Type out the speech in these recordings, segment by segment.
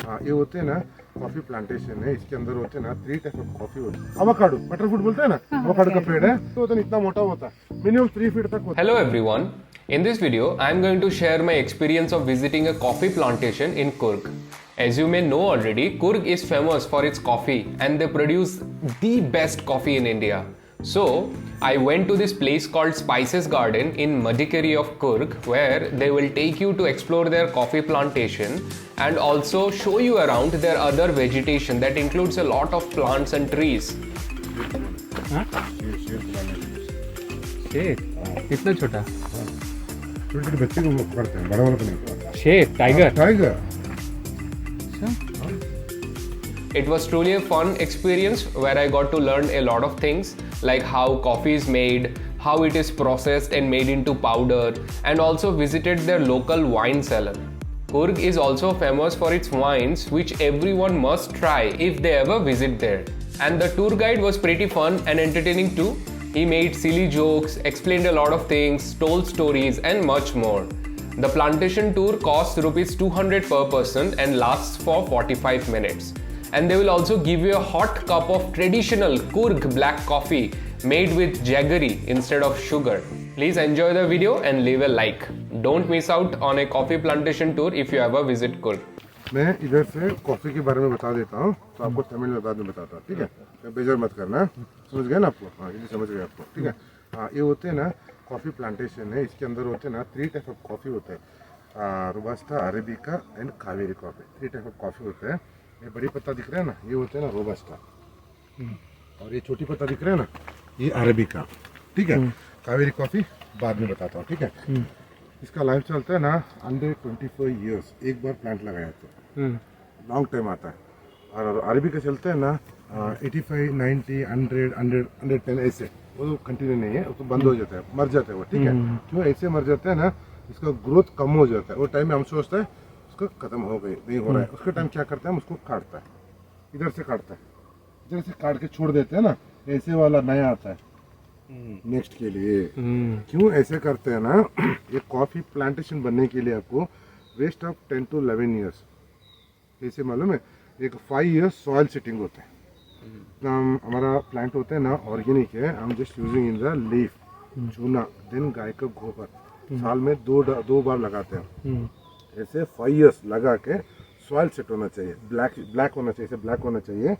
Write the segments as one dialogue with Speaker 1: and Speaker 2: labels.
Speaker 1: हाँ, ये होते हैं ना कॉफी प्लांटेशन है, इसके अंदर होते हैं ना 3 टाइप ऑफ कॉफी होते हैं। अवाकाडो बटर फ्रूट बोलते हैं ना, अवाकाडो का पेड़ है तो होता है इतना मोटा होता है, मिनिमम 3 फीट तक होता है।
Speaker 2: Hello everyone. In this video, I am going to share my experience of visiting a coffee plantation in Coorg. As you may know already, Coorg is famous for its coffee and they produce the best coffee in India. So, I went to this place called Spices Garden in Madikeri of Coorg where they will take you to explore their coffee plantation and also show you around their other vegetation that includes a lot of plants and trees.
Speaker 3: शेर इतना छोटा
Speaker 1: छोटे छोटे बच्चे को पकड़ते हैं, बड़ा वाला को नहीं पकड़ता।
Speaker 3: शेर tiger
Speaker 1: tiger.
Speaker 2: It was truly a fun experience where I got to learn a lot of things like how coffee is made, how it is processed and made into powder, and also visited their local wine cellar. Coorg is also famous for its wines, which everyone must try if they ever visit there. And the tour guide was pretty fun and entertaining too. He made silly jokes, explained a lot of things, told stories, and much more. The plantation tour costs rupees 200 per person and lasts for 45 minutes. And they will also give you a hot cup of traditional Coorg black coffee made with jaggery instead of sugar. Please enjoy the video and leave a like. Don't miss out on a coffee plantation tour if you ever visit Coorg.
Speaker 1: मैं इधर से coffee के बारे में बता देता हूँ, तो आपको तमिल में बाद में बताता हूँ, ठीक है? बेजार मत करना, समझ गए ना आपको? हाँ, ये समझ गए आपको, ठीक है? हाँ, ये होते हैं ना कॉफी प्लांटेशन है, इसके अंदर होते हैं ना 3 टाइप ऑफ कॉफी होते हैं, robusta, arabica and Kaveri coffee. 3 type of coffee होते हैं। ये बड़ी पत्ता दिख रहा है ना, ये होते हैं ना रोबास्टा, और ये छोटी पत्ता दिख रहा है ना, ये अरेबिका, ठीक है? कावेरी कॉफी बाद में बताता हूँ, ठीक है? इसका लाइफ चलता है ना 124 ईयर्स, एक बार प्लांट लगाया तो लॉन्ग टाइम आता है। और अरेबिका चलता है ना 85, 90, 100, 110 ऐसे, वो तो कंटिन्यू नहीं है, वो तो बंद हो जाता है, मर जाता है वो, ठीक है? क्यों ऐसे मर जाता है ना, इसका ग्रोथ कम हो जाता है। वो टाइम में हम सोचते हैं उसका खत्म हो गई, नहीं हो रहा है, उसके टाइम क्या करता है, हम उसको काटता है, इधर से काटता है, इधर से काट के छोड़ देते हैं ना, ऐसे वाला नया आता है नेक्स्ट के लिए। क्यों ऐसे करते हैं ना, ये कॉफी प्लांटेशन बनने के लिए आपको वेस्ट ऑफ 10 to 11 ईयर्स, ऐसे मालूम है? एक 5 ईयर्स सॉइल सेटिंग होता है। हमारा प्लांट होता है ना ऑर्गेनिक है, हम just using in the leaf, चूना, देन गाय का गोबर, साल में दो बार लगाते हैं। ऐसे 5 ईयर्स लगा के सॉइल सेट होना चाहिए, ब्लैक होना चाहिए, ब्लैक होना चाहिए।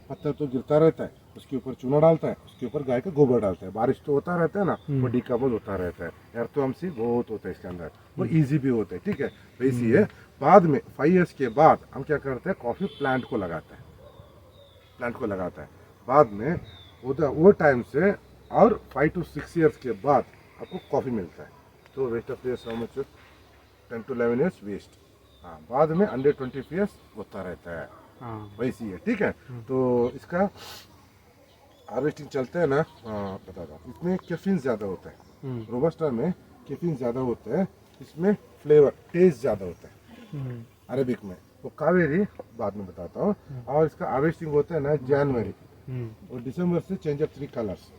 Speaker 1: पत्थर तो गिरता रहता है, उसके ऊपर चूना डालता है, उसके ऊपर गाय का गोबर डालता है, बारिश तो होता रहता है ना, वो डिकम्पोज होता रहता है, एर्थोमसी बहुत होता है इसके अंदर, वो इजी भी होता है, ठीक है? वैसे ही है। बाद में 5 ईयर्स के बाद हम क्या करते हैं, कॉफी प्लांट को लगाता है, बाद में वो टाइम से और 5 to 6 ईयर्स के बाद आपको कॉफी मिलता है। तो waste of years how much, 10 to 11 years waste. हाँ, बाद में 120 ईयर्स होता रहता है, वैसी है, ठीक है? तो इसका हार्वेस्टिंग चलता है ना, बताता हूँ। इसमें कैफीन ज़्यादा होता है, रोबस्टा में कैफीन ज़्यादा होता है, इसमें फ्लेवर टेस्ट ज़्यादा होता है, अरेबिक में। वो कावेरी बाद में बताता हूँ। और इसका हार्वेस्टिंग होता है ना जनवरी और दिसंबर से change of 3 colours,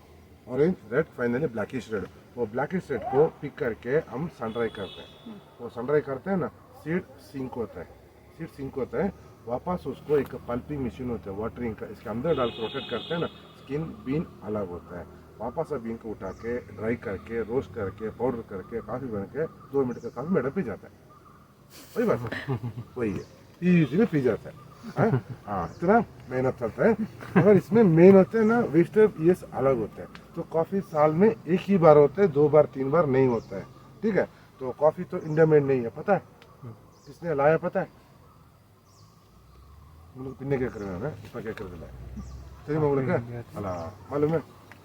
Speaker 1: orange, red, finally blackish red. वो ब्लैकिश रेड को पिक करके हम सन ड्राई करते हैं। वो सन ड्राई करते हैं ना, सीड सिंक होता है, वापस उसको एक पल्पिंग मशीन होता है वाटरिंग का, इसके अंदर डाल के रोटेट करते हैं ना, स्किन बीन अलग होता है, वापस बीन को उठा के ड्राई करके रोस्ट करके पाउडर करके कॉफ़ी बन के 2 मिनट का कॉफ़ी मैडम पी जाता है। वही बात है, वही है, इजीली पी जाता है। हाँ, इतना मेहनत करता है, मगर इसमें मेन होते हैं ना वेस्ट ऑफ ईयर्स अलग होता है। तो कॉफ़ी साल में एक ही बार होता है, 2 बार 3 बार नहीं होता है, ठीक है? तो कॉफ़ी तो इंडिया में नहीं है, पता है किसने लाया? पता है हम लोग पिन्ने क्या कर रहे हैं, इसमें क्या कर रहे हैं, सही मालूम है? अला मालूम है?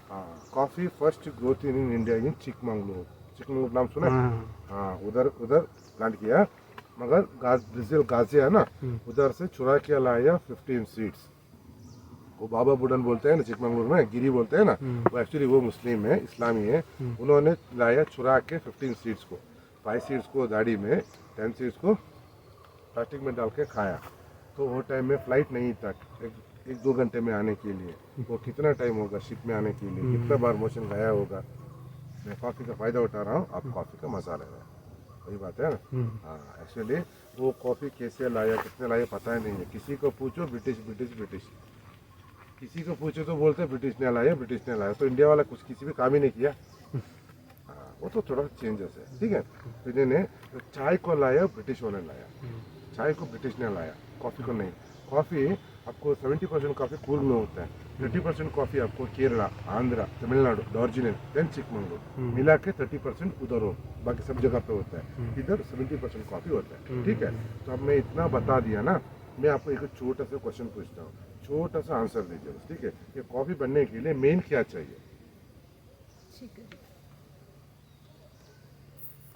Speaker 1: हाँ, coffee first growth in India in Chikmagalur नाम सुना है? हाँ, उधर प्लांट किया, मगर ब्राज़ील गाज़ी है ना, उधर से चुरा के लाया 15 सीड्स। वो बाबा बुडन बोलते हैं ना चिकमंगलूर में, गिरी बोलते हैं ना, वो एक्चुअली वो मुस्लिम है, इस्लामी है। उन्होंने लाया चुरा के 15 सीड्स को, 5 सीड्स को गाड़ी में, 10 सीड्स को प्लास्टिक में डाल के खाया। तो वो टाइम में फ्लाइट नहीं था, 1-2 घंटे में आने के लिए, वो कितना टाइम होगा शिप में आने के लिए, कितना बार मोशन गया होगा। मैं कॉफ़ी का फ़ायदा उठा रहा हूँ, आप कॉफ़ी का मज़ा ले रहे हैं। वही बात है ना। हाँ एक्चुअली वो कॉफ़ी कैसे लाया कितने लाया पता ही नहीं है। किसी को पूछो ब्रिटिश ब्रिटिश ब्रिटिश, किसी को पूछो तो बोलते हैं ब्रिटिश ने लाया ब्रिटिश ने लाया। तो इंडिया वाला कुछ किसी भी काम ही नहीं किया। हाँ वो तो थोड़ा चेंजेस है, ठीक है। तो इन्होंने तो चाय को लाया ब्रिटिश वाले लाया, चाय को ब्रिटिश ने लाया, कॉफ़ी को नहीं। कॉफ़ी आपको 70% कॉफ़ी पूर्व में होता है, 30% कॉफ़ी आपको केरला, आंध्रा, तमिलनाडु, दार्जिलिंग, देन चिकमंगलूर मिला के 30% उधर हो, बाकी सब जगह पे होता है। इधर 70% कॉफ़ी होता है, ठीक है। तो अब मैं इतना बता दिया ना, मैं आपको एक छोटा सा क्वेश्चन पूछता हूँ, छोटा सा आंसर दीजिए बस, ठीक है। ये कॉफ़ी बनने के लिए मेन क्या चाहिए?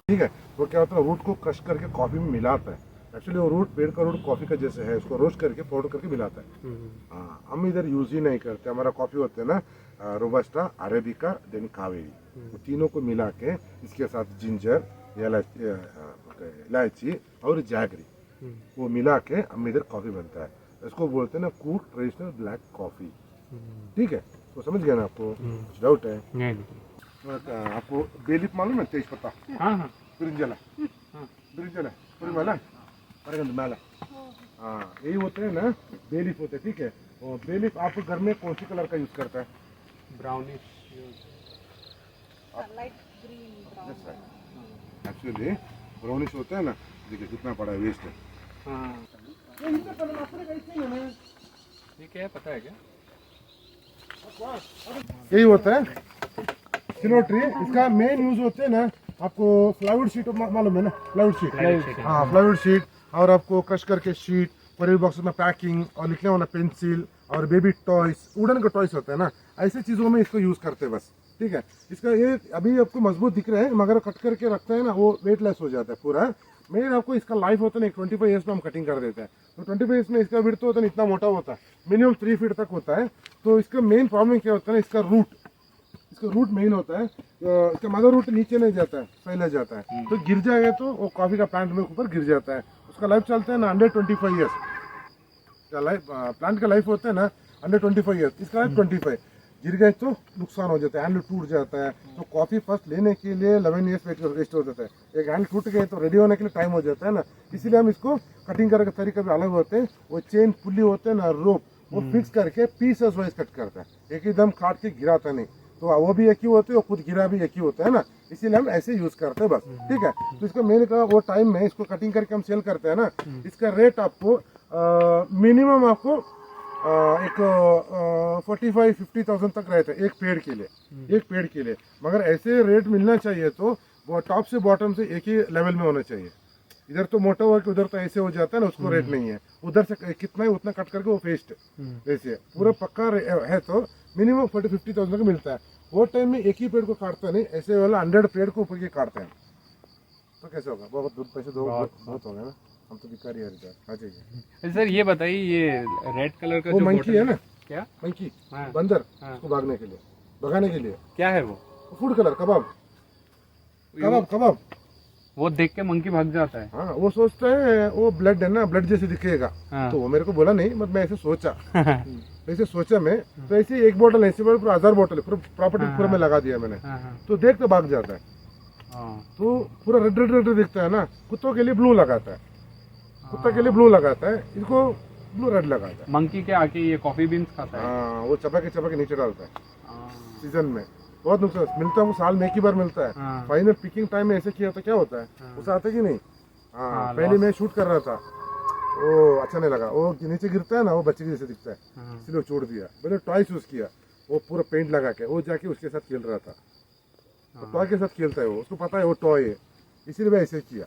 Speaker 1: ठीक है। वो क्या होता है, रूट को क्रश करके कॉफ़ी में मिलाता है। एक्चुअली वो रूट, पेड़ का रूट कॉफ़ी का जैसे है, उसको रोस्ट करके पाउडर करके मिलाता है। हाँ हम इधर यूज ही नहीं करते। हमारा कॉफ़ी होते हैं ना रोबस्टा, अरेबिका, देन कावेरी, वो तीनों को मिला के इसके साथ जिंजर, इलायची और जैगरी वो मिला के हम इधर कॉफ़ी बनता है। इसको बोलते हैं ना कूक ट्रेडिशनल ब्लैक कॉफ़ी, ठीक है। तो समझ गया ना आपको? कुछ डाउट है? नहीं। आपको बेलीफ मालूम है? तेज पत्ता,
Speaker 3: हाँ
Speaker 1: ब्रिंजल, ब्रिंजल पूरी माला परगंद माला, हाँ यही होते हैं ना बेलीफ होते हैं, ठीक है। और बेलीफ आप घर में कौन सी कलर का यूज करता है?
Speaker 3: Brownish
Speaker 4: light green brown.
Speaker 1: Actually brownish होता है ना, देखिए कितना बड़ा वेस्ट है।
Speaker 3: हाँ ये क्या है पता है क्या?
Speaker 1: यही होता है सिल्वर ट्री। इसका मेन यूज होते हैं ना, आपको प्लाईवुड शीट मालूम है ना? प्लाईवुड शीट, हाँ प्लाईवुड शीट, और आपको क्रश करके शीट, परेल बॉक्स में पैकिंग और लिखने वाला पेंसिल और बेबी टॉयज, वुडन का टॉयज होता है ना, ऐसी चीज़ों में इसको यूज़ करते हैं बस, ठीक है। इसका ये अभी आपको मजबूत दिख रहा है, मगर कट करके रखते हैं ना वो वेटलेस हो जाता है पूरा। मेन आपको इसका लाइफ होता है ना 25 ईयर्स में हम कटिंग कर देते हैं। तो 25 ईयर्स में इसका विड्थ होता है इतना मोटा होता है, मिनिमम 3 फीट तक होता है। तो इसका मेन प्रॉब्लम क्या होता है ना, इसका रूट, इसका रूट मेन होता है। इसका मदर रूट नीचे नहीं जाता है, फैला जाता है, तो गिर जाएगा तो वो कॉफी का प्लांट में ऊपर गिर जाता है। उसका लाइफ चलता है ना 125 ईयर्स का लाइफ, प्लांट का लाइफ होता है ना 125 ईयर्स, इसका लाइफ 25। गिर गए तो नुकसान हो जाता है, हैंडल टूट जाता है। तो कॉफी फर्स्ट लेने के लिए 11 ईयर्स वेस्ट हो जाता है। एक हैंडल टूट गए तो रेडी होने के लिए टाइम हो जाता है ना, इसीलिए हम इसको कटिंग करने का तरीका भी अलग होते हैं। वो चेन पुल्ली होते हैं ना, रोप, वो फिक्स करके पीसेस वाइज कट करता है, एक ही दम काट के गिराता नहीं। तो वो भी एक ही होते हैं, वो खुद गिरा भी एक ही होता है ना, इसीलिए हम ऐसे यूज करते हैं बस, ठीक है। तो इसका मेन का वो टाइम में इसको कटिंग करके हम सेल करते हैं ना, इसका रेट आपको मिनिमम आपको एक 45-50,000 तक रहता है एक पेड़ के लिए, एक पेड़ के लिए। मगर ऐसे रेट मिलना चाहिए तो वो टॉप से बॉटम से एक ही लेवल में होना चाहिए। इधर तो मोटा हुआ कि उधर तो ऐसे हो जाता है ना, उसको रेट नहीं है। उधर से कितना है उतना कट करके वो फेस्ट वैसे पूरा पक्का है तो मिनिमम 40-50,000 का मिलता है। वो टाइम में एक ही पेड़ को काटता नहीं, ऐसे वाला 100 पेड़ को ऊपर के काटते हैं, तो कैसे होगा? बहुत दूध पैसे दो बहुत होगा ना, हम तो भिखारी है इधर। आ जाइए
Speaker 3: सर ये बताइए, ये रेड कलर का
Speaker 1: वो
Speaker 3: जो
Speaker 1: मंकी
Speaker 3: bottle
Speaker 1: है ना,
Speaker 3: क्या?
Speaker 1: मंकी,
Speaker 3: हाँ।
Speaker 1: बंदर,
Speaker 3: हाँ।
Speaker 1: उसको भागने के लिए, भगाने के लिए।
Speaker 3: क्या है वो?
Speaker 1: फूड कलर, कबाब, कबाब, कबाब।
Speaker 3: वो देख के मंकी भाग जाता है।
Speaker 1: हाँ वो सोचता है वो ब्लड है ना, ब्लड जैसे दिखेगा।
Speaker 3: हाँ।
Speaker 1: तो वो मेरे को बोला नहीं, मतलब मैं ऐसे सोचा ऐसे सोचा मैं, तो ऐसे एक बोतल ऐसे पूरा 1000 बोतल पूरा प्रॉपर्टी पूरा में लगा दिया मैंने।
Speaker 3: हाँ।
Speaker 1: तो देख तो भाग जाता है। तो पूरा रेड रेड रेड दिखता है ना, कुत्तों के लिए ब्लू लगाता है, कुत्ता के लिए ब्लू लगाता है, इसको ब्लू रेड लगाता है।
Speaker 3: मंकी के आके ये कॉफी बीन्स खाता है।
Speaker 1: हाँ वो चबा के नीचे डालता है
Speaker 3: हाँ।
Speaker 1: सीजन में। बहुत नुकसान मिलता है, वो साल में एक ही बार मिलता है।
Speaker 3: हाँ।
Speaker 1: फाइनल पिकिंग टाइम में ऐसे किया तो क्या होता है, उसे आता कि नहीं? हाँ पहले मैं शूट कर रहा था, वो अच्छा नहीं लगा, वो नीचे गिरता है ना, वो बच्चे के जैसे दिखता है, इसलिए वो छोड़ दिया। मैंने टॉय यूज किया, वो पूरा पेंट लगा के वो जाके उसके साथ खेल रहा था। तो टॉय के साथ खेलता है वो, उसको पता है वो टॉय है, इसीलिए मैं ऐसे किया।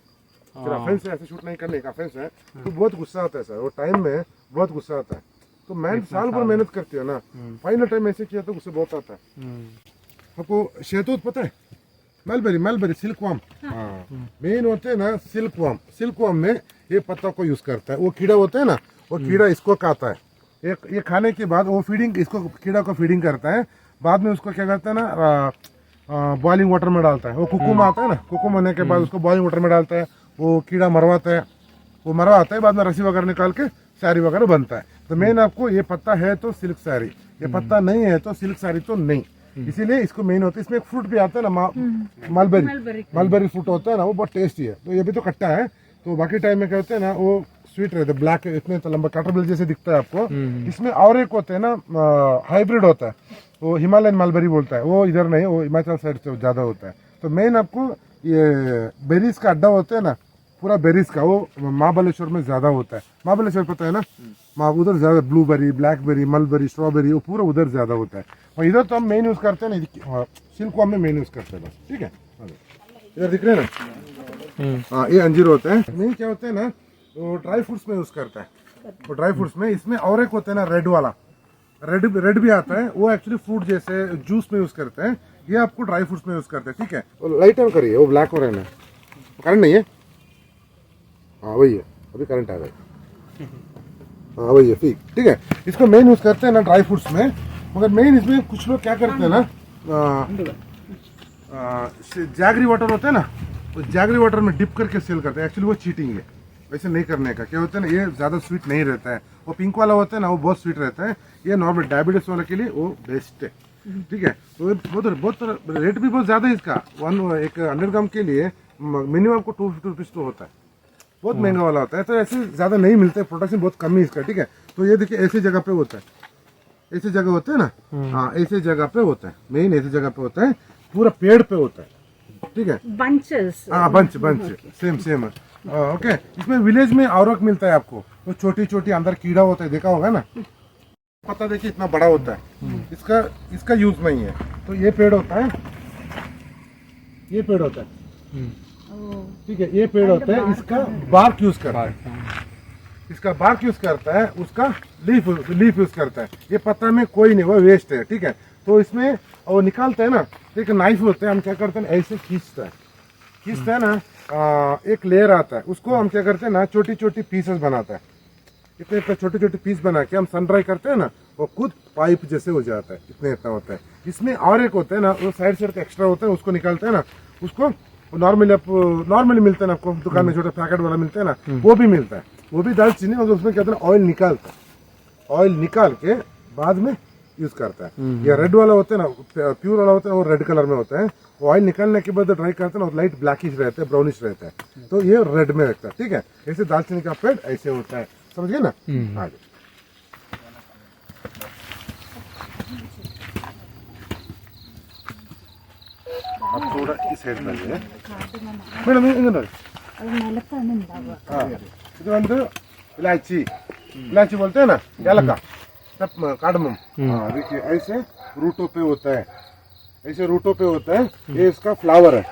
Speaker 1: फिर ऑफेंस है, ऐसे शूट नहीं करने का ऑफेंस है, तो बहुत गुस्सा आता है सर, वो टाइम में बहुत गुस्सा आता है। तो मैं साल भर मेहनत करती हूँ ना, फाइनल टाइम ऐसे किया तो गुस्सा बहुत आता है। आपको शहतूत पता है? मलबरी सिल्क वार्म, हाँ मेन होते हैं ना सिल्क वार्म में ये पत्ता को यूज करता है। वो कीड़ा होता है ना, वो कीड़ा इसको खाता है। ये खाने के बाद वो फीडिंग, इसको कीड़ा को फीडिंग करता है। बाद में उसको क्या करता है ना, बॉइलिंग वाटर में डालता है। वो कुकुम आता है ना, कुकुम होने के बाद उसको बॉइलिंग वाटर में डालता है, वो कीड़ा मरवाता है, वो मरवाता है, बाद में रस्सी वगैरह निकाल के साड़ी वगैरह बनता है। तो मेन आपको ये पत्ता है तो सिल्क साड़ी, ये पत्ता नहीं है तो सिल्क साड़ी तो नहीं। इसीलिए इसको मेन होता है। इसमें एक फ्रूट भी आता है ना, मलबेरी फ्रूट होता है ना, वो बहुत टेस्टी है। तो ये भी तो कट्टा है, तो बाकी टाइम में क्या होता है ना, वो स्वीट रहता है, ब्लैक इतने तो लंबा कैटरबिल जैसे दिखता है आपको। इसमें और एक होता है ना, हाइब्रिड होता है, वो हिमालयन मलबेरी बोलता है, वो इधर नहीं, वो हिमाचल साइड से ज़्यादा होता है। तो मेन आपको ये बेरीज का अड्डा होता है ना, पूरा बेरीज का, वो महाबलेश्वर में ज़्यादा होता है। महाबलेश्वर पता है ना, उधर ज़्यादा ब्लूबेरी, ब्लैकबेरी, मलबेरी, स्ट्रॉबेरी, वो पूरा उधर ज़्यादा होता है। और इधर तो हम मेन यूज़ करते हैं ना, सिल्कवाम में मेन यूज़ करते हैं बस, ठीक है। इधर दिख रहे हैं ना, हाँ ये अंजीर होता है। मेन क्या होता है ना, वो ड्राई फ्रूट्स में यूज़ करता है। वो ड्राई फ्रूट्स में इसमें और एक होता है ना, रेड वाला, रेड भी आता है, वो एक्चुअली फ्रूट जैसे जूस में यूज़ करते हैं। ये आपको ड्राई फ्रूट्स में यूज़ करते हैं, ठीक है। वो लाइट ऑन करिए, वो ब्लैक हो रहा है ना, करंट नहीं है, हाँ वही है, अभी करंट आ गया, हाँ वही है, ठीक है। इसको मेन यूज़ करते हैं ना ड्राई फ्रूट्स में, मगर मेन इसमें कुछ लोग क्या करते हैं ना, जैगरी वाटर होता है ना, वो जैगरी वाटर में डिप करके सेल करते हैं। एक्चुअली वो चीटिंग है, वैसे नहीं करने का। क्या होता है ना, ये ज़्यादा स्वीट नहीं रहता है। वो पिंक वाला होता है ना, वो बहुत स्वीट रहता है। ये नॉर्मल डायबिटीज वाले के लिए वो बेस्ट है, ठीक है। तो बहुत रेट भी बहुत ज़्यादा है इसका। एक 100 ग्राम के लिए मिनिमम को 250 रुपीज़ तो होता है, बहुत महंगा वाला होता है। तो ऐसे ज़्यादा नहीं मिलते, प्रोडक्शन बहुत कम है इसका, ठीक है। तो ये देखिए ऐसी जगह पे होता है, ऐसी जगह होता है ना, हाँ ऐसी जगह पे होता है, मेन ऐसी जगह पे होता है, पूरा पेड़ पे होता है, ठीक है।
Speaker 4: बंचेस,
Speaker 1: हाँ बंच सेम ओके। इसमें विलेज में औरक मिलता है आपको, वो छोटी छोटी अंदर कीड़ा होता है, देखा होगा ना, पत्ता देखिए इतना बड़ा होता है। इसका यूज नहीं है। तो ये पेड़ होता है, ये पेड़ होता है, ठीक है, ये पेड़ होता है, इसका बार्क यूज करता है, इसका बार्क यूज करता है, उसका लीफ यूज करता है। ये पत्ता में कोई नहीं, वो वेस्ट है, ठीक है। तो इसमें वो निकालते हैं ना, एक नाइफ होता है, हम क्या करते हैं ऐसे खींचता है ना, एक लेयर आता है, उसको हम क्या करते हैं ना, छोटी छोटी पीसेस बनाता है। इतने छोटे छोटे पीस बना के हम सन ड्राई करते हैं ना, वो खुद पाइप जैसे हो जाता है, इतना होता है। इसमें और एक होता है ना, वो साइड एक्स्ट्रा होता है, उसको निकालते हैं ना, उसको नॉर्मली मिलता है ना आपको दुकान में, छोटा पैकेट वाला मिलता है ना, वो भी मिलता है, वो भी दालचीनी, मगर उसमें क्या होता है ऑयल निकालता है, ऑयल निकाल के बाद में यूज करता है। ये रेड वाला होता है ना, प्योर वाला होता है, वो रेड कलर में होता है। वो ऑयल निकालने के बाद ड्राई करते हैं ना, लाइट ब्लैकिश रहता है, ब्राउनिश रहता है, तो ये रेड में रहता है, ठीक है। ऐसे दालचीनी का पेड़ ऐसे होता है, समझ गए ना। आगे आप थोड़ा इस साइड में मैडम ಇದು ಒಂದು इलायची बोलते हैं ना, यालका, कार्डमम, देखिए ऐसे रूटों पे होता है, ऐसे रूटों पे होता है। ये इसका फ्लावर है,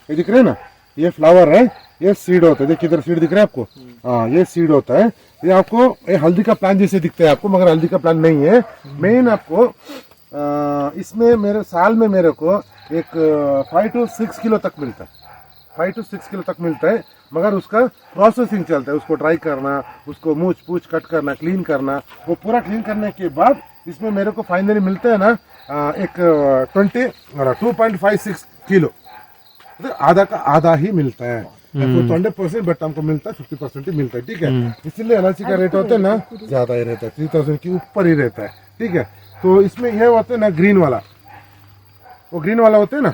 Speaker 1: ये दिख रहे हैं ना, ये फ्लावर है, ये सीड होता है। देखिए इधर सीड दिख रहा है आपको, हाँ ये सीड होता है। ये आपको ये हल्दी का प्लांट जैसे दिखता है आपको, मगर हल्दी का प्लांट नहीं है। मेन आपको इसमें मेरे साल में मेरे को एक 5 to 6 किलो तक मिलता है, 5 to 6 किलो तक मिलता है। मगर उसका प्रोसेसिंग चलता है, उसको ड्राई करना, उसको मूछ पूछ कट करना, क्लीन करना। वो पूरा क्लीन करने के बाद इसमें मेरे को फाइनली मिलता है ना एक 2.56 किलो, आधा का आधा ही मिलता है। 20%, बट हमको मिलता है 50% ही मिलता है, ठीक है। इसीलिए इलायची का रेट होता है ना ज्यादा ही रहता है, 3000 के ऊपर ही रहता है, ठीक है। तो इसमें यह होता है ना ग्रीन वाला, वो ग्रीन वाला होता है ना,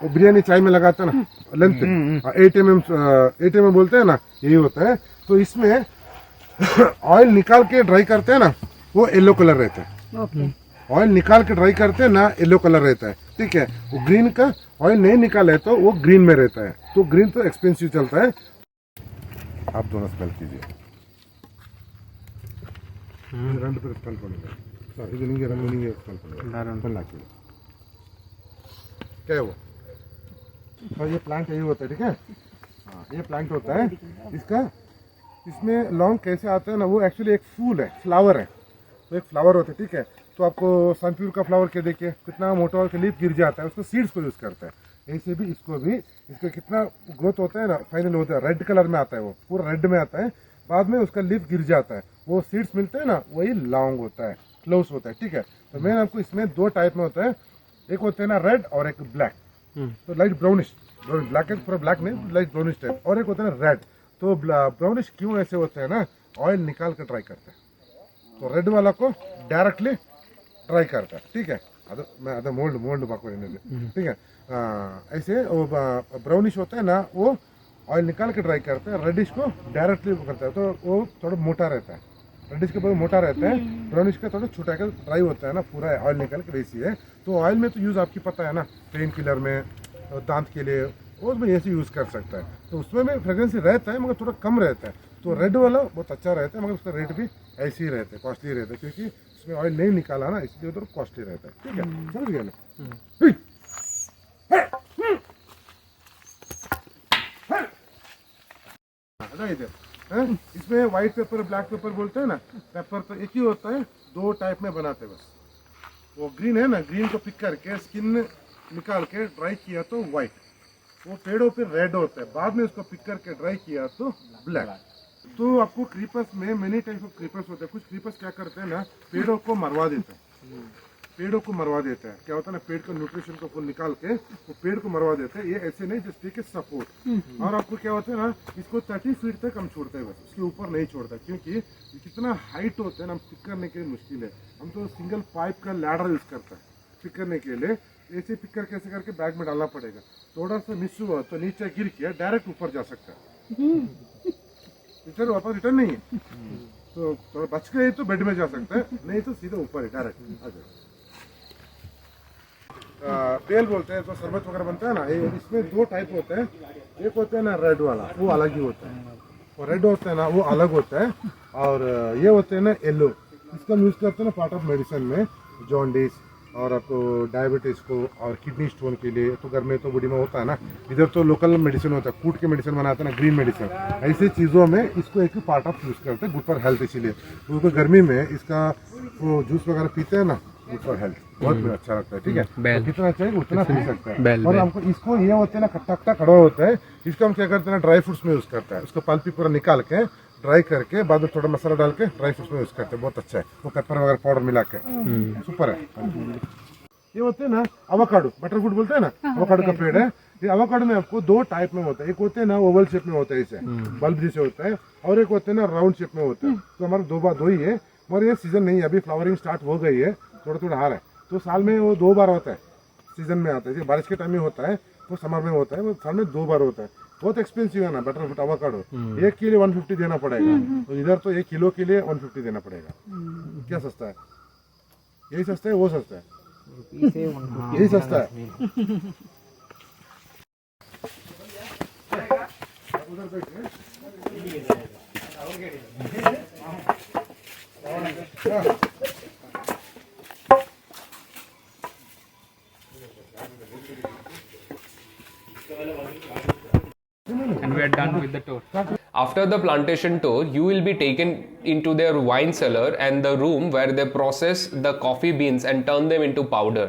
Speaker 1: वो बिरयानी चाय में लगाता है ना, लेंथ 8 mm बोलते हैं ना, यही होता है। तो इसमें ऑयल निकाल के ड्राई करते हैं ना, वो येलो कलर रहता है। ऑयल निकाल के ड्राई करते हैं ना, येलो कलर रहता है, ठीक है। वो ग्रीन का ऑयल नहीं निकाले तो वो ग्रीन में रहता है। तो ग्रीन तो एक्सपेंसिव चलता है। आप दोनों स्मेल कीजिए, क्या है वो, और ये प्लांट यही होता है, ठीक है। हाँ ये प्लांट होता है इसका। इसमें लॉन्ग कैसे आता है ना, वो एक्चुअली एक फूल है, फ्लावर है, तो एक फ्लावर होता है, ठीक है। तो आपको सनफ्लावर का फ्लावर के देखिए कितना मोटा होकर लीफ गिर जाता है, उसको सीड्स को यूज़ करता है। ऐसे भी इसको कितना ग्रोथ होता है ना, फाइनल होता है, रेड कलर में आता है, वो पूरा रेड में आता है। बाद में उसका लीफ गिर जाता है, वो सीड्स मिलते हैं ना, वही लॉन्ग होता है, क्लोज होता है, ठीक है। तो मैं आपको इसमें 2 टाइप में होता है, एक होता है ना रेड और एक ब्लैक। तो लाइट ब्राउनिश, ब्लैक पूरा ब्लैक नहीं, लाइट ब्राउनिश टाइप, और एक होता है ना रेड। तो ब्राउनिश क्यों ऐसे होते हैं ना, ऑयल निकाल कर ट्राई करते हैं। तो रेड वाला को डायरेक्टली ड्राई करता है, ठीक है। मैं आधा मोल्ड बाको ठीक है। ऐसे वो ब्राउनिश होता है ना, वो ऑयल निकाल के ड्राई करते हैं। रेडिश को डायरेक्टली करता है तो वो थोड़ा मोटा रहता है, रेडिश के बाद मोटा रहता है, ब्राउनिश का थोड़ा छोटा का ड्राई होता है ना, पूरा ऑयल निकाल के वैसी है। तो ऑयल में तो यूज़ आपकी पता है ना, पेन किलर में, दांत के लिए, वो उसमें ऐसे यूज़ कर सकता है। तो उसमें भी फ्रेग्रेंस रहता है मगर थोड़ा कम रहता है। तो रेड वाला बहुत अच्छा रहता है मगर उसका रेट भी ऐसे ही रहता है, कॉस्टली रहता है, क्योंकि उसमें ऑयल नहीं निकाला ना, इसलिए उधर कॉस्टली रहता है। ठीक है, समझ गया ना? इधर इसमें व्हाइट पेपर ब्लैक पेपर बोलते हैं ना, पेपर तो एक ही होता है, दो टाइप में बनाते हैं बस। वो ग्रीन है ना, ग्रीन को पिक करके स्किन निकाल के ड्राई किया तो व्हाइट, वो पेड़ों पे रेड होता है, बाद में उसको पिक करके ड्राई किया तो ब्लैक। तो आपको क्रीपर्स में मेनी टाइप ऑफ क्रीपर्स होते हैं। कुछ क्रीपर्स क्या करते हैं ना, पेड़ों को मरवा देते हैं, पेड़ों को मरवा देते हैं। क्या होता है ना, पेड़ का न्यूट्रिशन को फुल निकाल के वो पेड़ को मरवा देते हैं। ये ऐसे नहीं, जस्ट टेक ए सपोर्ट। और आपको क्या होता है ना, इसको 30 फीट तक हम छोड़ते हैं, बस उसके ऊपर नहीं छोड़ता, क्योंकि ये कितना हाइट होता है ना, हम पिक करने के लिए मुश्किल है। हम तो सिंगल पाइप का लैडर यूज करते हैं पिक करने के लिए। ऐसे पिक करके ऐसे करके बैग में डालना पड़ेगा। थोड़ा सा मिस हुआ तो नीचे गिर के डायरेक्ट ऊपर जा सकता है, रिटर्न वापस रिटर्न नहीं है। तो थोड़ा बच गए तो बेड में जा सकता है, नहीं तो सीधा ऊपर है डायरेक्ट आ जाए। बेल बोलते हैं, तो शरबत वगैरह बनता है ना, इसमें दो टाइप होते हैं। एक होता है ना रेड वाला, वो अलग ही होता है, और रेड होता है ना वो अलग होता है। और ये होते हैं ना येलो, इसका यूज करते हैं ना पार्ट ऑफ मेडिसिन में, जॉन्डिस और आपको डायबिटीज को और किडनी स्टोन के लिए। तो घर में तो बूढ़ी में होता है ना, इधर तो लोकल मेडिसिन होता है, कूट के मेडिसिन बनाते हैं ना, ग्रीन मेडिसिन। ऐसे चीज़ों में इसको एक पार्ट ऑफ यूज करते हैं, गुड फॉर हेल्थ। इसीलिए तो गर्मी में इसका वो जूस वगैरह पीते हैं ना, गुड फॉर हेल्थ, बहुत अच्छा लगता है। ठीक है, तो जितना चाहिए उतना पी सकता है। और हमको इसको ये होते हैं ना, खट्टा खट्टा खड़ा होता है, इसको हम क्या करते हैं ना, ड्राई फ्रूट्स में यूज करता है। उसको पल्प पूरा निकाल के ड्राई करके बाद में थोड़ा मसाला डाल के ड्राई फ्रूट्स में यूज करते हैं, बहुत अच्छा है। वो पेपर वगैरह पाउडर मिला के सुपर है। ये होते हैं ना अवाकाडो, बटर फ्रूट बोलते हैं ना, अवाकाडो का पेड़ है। ये अवाकाडो में आपको दो टाइप में होता है, एक होते हैं ना ओवल शेप में होता है, इसे बल्ब जैसे होता है, और एक होते हैं ना राउंड शेप में होता है। तो हमारा दो ही है, मगर ये सीजन नहीं है, अभी फ्लावरिंग स्टार्ट हो गई है, थोड़ा थोड़ा हार है। तो साल में वो 2 बार होता है, सीजन में आता है। जैसे बारिश के टाइम में होता है, वो समर में होता है, वो साल में 2 बार होता है। बहुत एक्सपेंसिव है ना बटर फ्रूट अवाकाडो, 1 के लिए 150 देना पड़ेगा। तो इधर तो 1 किलो के लिए 150 देना पड़ेगा। क्या सस्ता है? यही सस्ता है, वो सस्ता है, यही सस्ता है। उधर बैठिए।
Speaker 3: And we are done with the tour.
Speaker 2: After the plantation tour, you will be taken into their wine cellar and the room where they process the coffee beans and turn them into powder.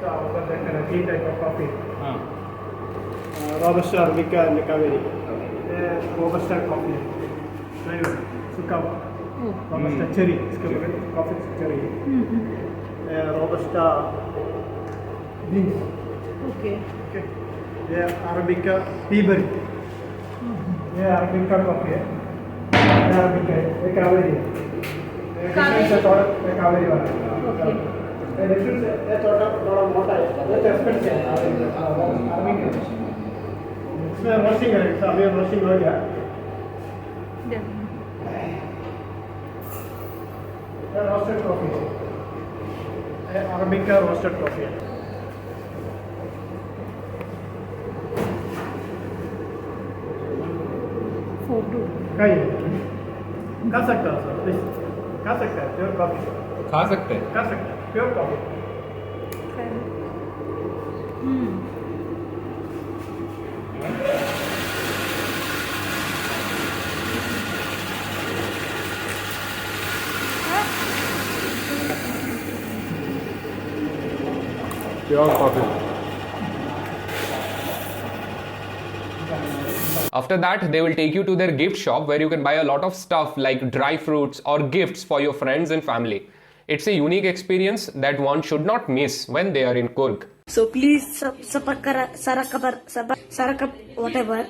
Speaker 5: So, three type of coffee. Robusta, Arabica, and Caveri. Robusta coffee. Sukava. Robusta cherry. Coffee cherry. Robusta beans.
Speaker 4: Okay.
Speaker 5: Okay. Arabica peaberry. Arabica coffee. Arabica. Caveri. Caveri वाला.
Speaker 4: Okay.
Speaker 5: ये थोड़ा मोटा है, ये expensive है। इसमें roasting है, अभी रोस्टिंग हो गया। Roasted coffee, arabica roasted coffee है।
Speaker 4: फोटो
Speaker 5: खा सकता है सर, प्लीज खा सकता है, प्योर कॉफी
Speaker 3: खा सकते हैं।
Speaker 5: खा सकता है, pure coffee.
Speaker 1: Pure coffee.
Speaker 2: After that, they will take you to their gift shop where you can buy a lot of stuff like dry fruits or gifts for your friends and family. It's a unique experience that one should not miss when they are in Coorg.
Speaker 6: So please, Sarakabar, whatever.